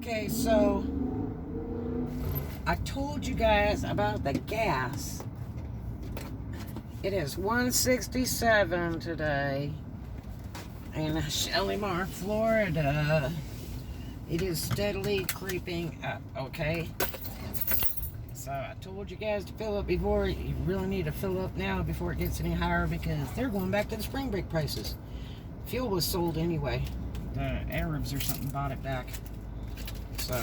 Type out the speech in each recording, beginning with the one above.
Okay, so I told you guys about the gas. It is 167 today in Shalimar, Florida. It is steadily creeping up, okay? So I told you guys to fill up before. You really need to fill up now before it gets any higher because they're going back to the spring break prices. Fuel was sold anyway. The Arabs or something bought it back. So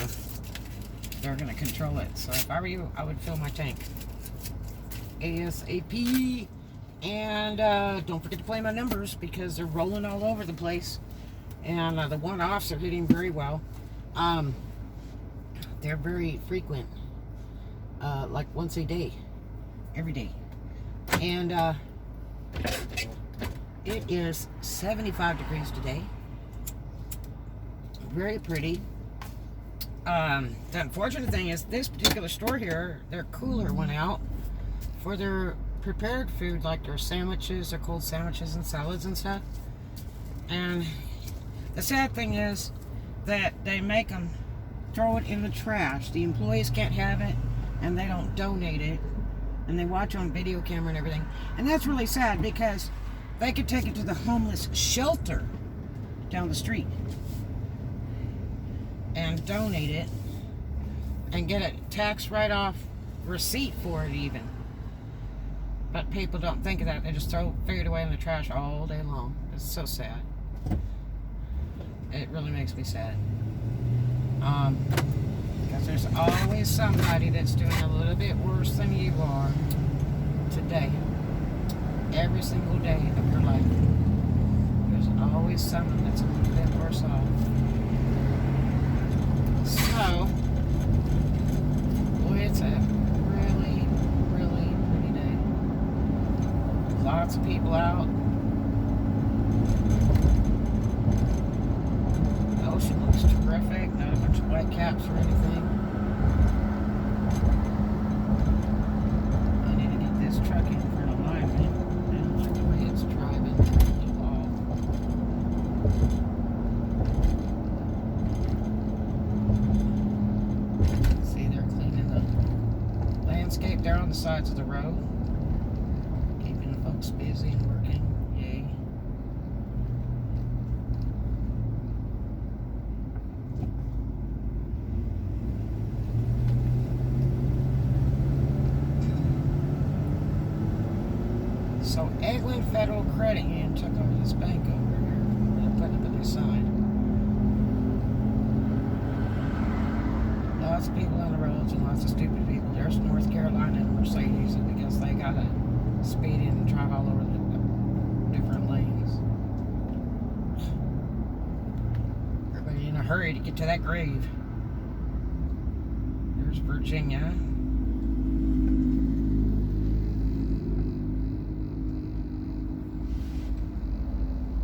they're going to control it. So if I were you, I would fill my tank ASAP. And don't forget to play my numbers because they're rolling all over the place. And the one-offs are hitting very well. They're very frequent. Like once a day. Every day. And it is 75 degrees today. Very pretty. The unfortunate thing is this particular store here, their cooler went out for their prepared food, like their sandwiches, their cold sandwiches and salads and stuff. And the sad thing is that they make them throw it in the trash. The employees can't have it and they don't donate it, and they watch on video camera and everything. And that's really sad because they could take it to the homeless shelter down the street and donate it and get a tax write-off receipt for it even. But people don't think of that. They just throw it away in the trash all day long. It's so sad. It really makes me sad. Because there's always somebody that's doing a little bit worse than you are today. Every single day of your life. There's always someone that's a little bit worse off. So, boy, it's a really, really pretty day. Lots of people out. The ocean looks terrific. Not a bunch of white caps or anything. I need to get this truck in for an alignment. I don't like the way it's driving. Landscape there on the sides of the road, keeping the folks busy and working. Yay. So Eglin Federal Credit Union took over this bank over here. They're putting up a new sign. Lots of people on the roads and lots of stupid people. There's North Carolina and Mercedes because they gotta speed in and drive all over the different lanes. Everybody in a hurry to get to that grave. There's Virginia.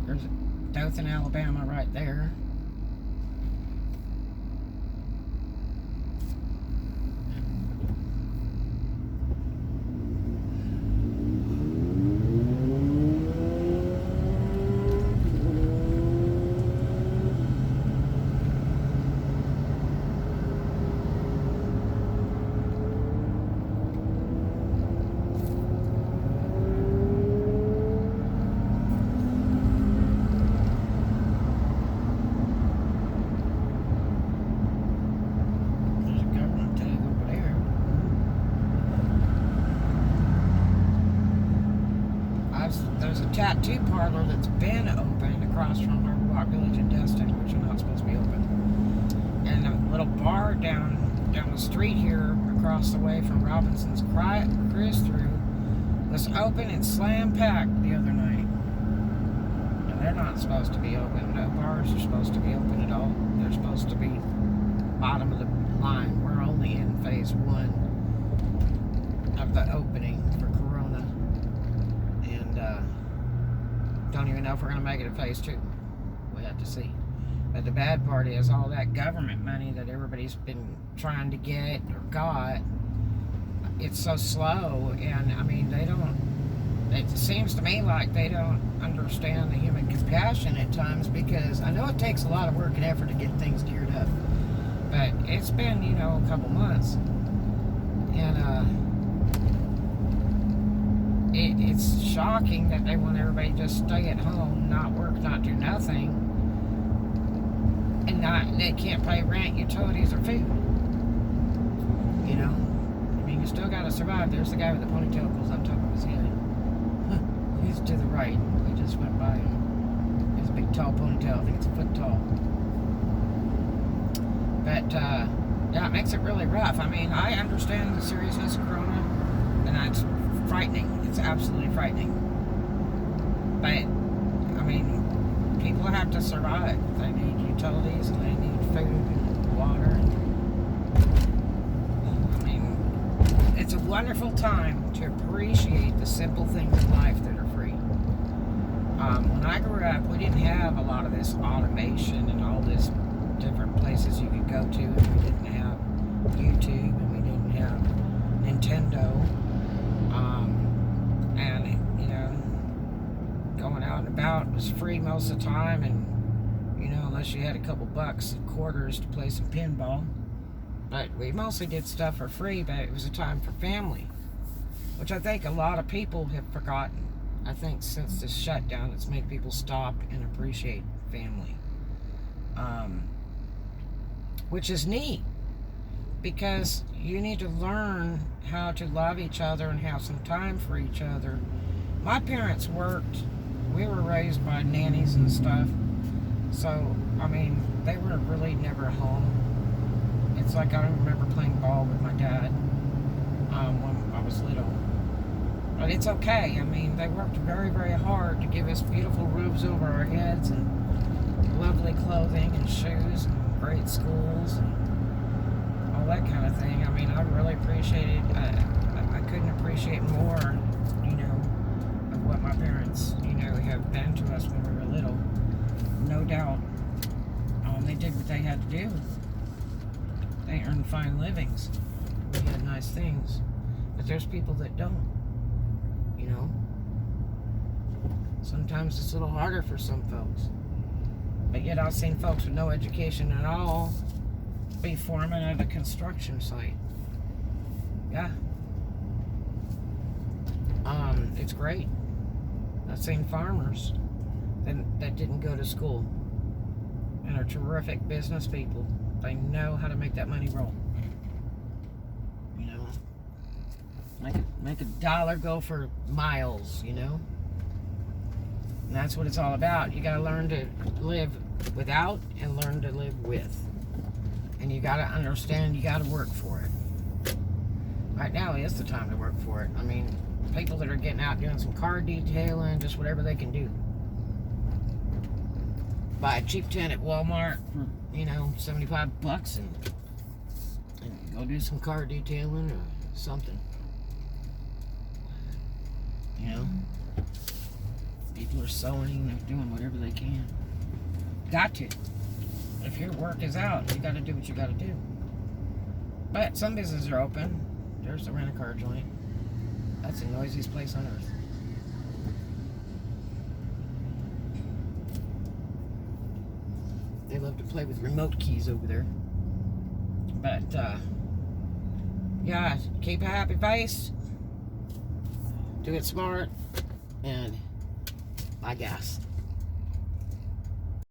There's Dothan, Alabama right there. There's a tattoo parlor that's been open across from our Rock Village and Destin, which are not supposed to be open. And a little bar down the street here, across the way from Robinson's Cruise Through, was open and slam packed the other night. And they're not supposed to be open. No bars are supposed to be open at all. They're supposed to be bottom of the line. We're only in phase 1 of the opening for Corona. And don't even know if we're going to make it to phase 2. We have to see. But the bad part is all that government money that everybody's been trying to get or got, it's so slow. And I mean, it seems to me like they don't understand the human compassion at times, because I know it takes a lot of work and effort to get things geared up. it's been, you know, a couple months. And it's shocking that they want everybody to just stay at home, not work, not do nothing, and they can't pay rent, utilities, or food. You know? I mean, you still gotta survive. There's the guy with the ponytail goes on top of his head. He's to the right. We just went by him. He has a big, tall ponytail. I think it's a foot tall. But, yeah, it makes it really rough. I mean, I understand the seriousness of Corona, and that's frightening. It's absolutely frightening. But, I mean, people have to survive. They need utilities, and they need food and water. I mean, it's a wonderful time to appreciate the simple things in life that are free. When I grew up, we didn't have a lot of this automation and all this different places you could go to, and we didn't have YouTube, and we didn't have Nintendo, and you know, going out and about was free most of the time, and you know, unless you had a couple bucks and quarters to play some pinball. But we mostly did stuff for free, but it was a time for family, which I think a lot of people have forgotten. I think since this shutdown, it's made people stop and appreciate family. Which is neat, because you need to learn how to love each other and have some time for each other. My parents worked. We were raised by nannies and stuff. So, I mean, they were really never home. It's like I remember playing ball with my dad when I was little. But it's okay. I mean, they worked very, very hard to give us beautiful roofs over our heads and lovely clothing and shoes and great schools and all that kind of thing. I mean, I really appreciated, I couldn't appreciate more, you know, of what my parents, you know, have been to us when we were little. No doubt. They did what they had to do. They earned fine livings. We had nice things. But there's people that don't, you know. Sometimes it's a little harder for some folks. But yet I've seen folks with no education at all be foreman at a construction site. Yeah. It's great. I've seen farmers that didn't go to school and are terrific business people. They know how to make that money roll. You know, make a dollar go for miles, you know. And that's what it's all about. You got to learn to live without and learn to live with. And you got to understand you got to work for it. Right now is the time to work for it. I mean, people that are getting out doing some car detailing, just whatever they can do. Buy a cheap tent at Walmart for, you know, $75 and go do some car detailing or something. You know? People are sewing, they're doing whatever they can. Got to. If your work is out, you got to do what you got to do. But some businesses are open. There's the rent-a-car joint. That's the noisiest place on earth. They love to play with remote keys over there. But, yeah, keep a happy face. Do it smart. And I guess.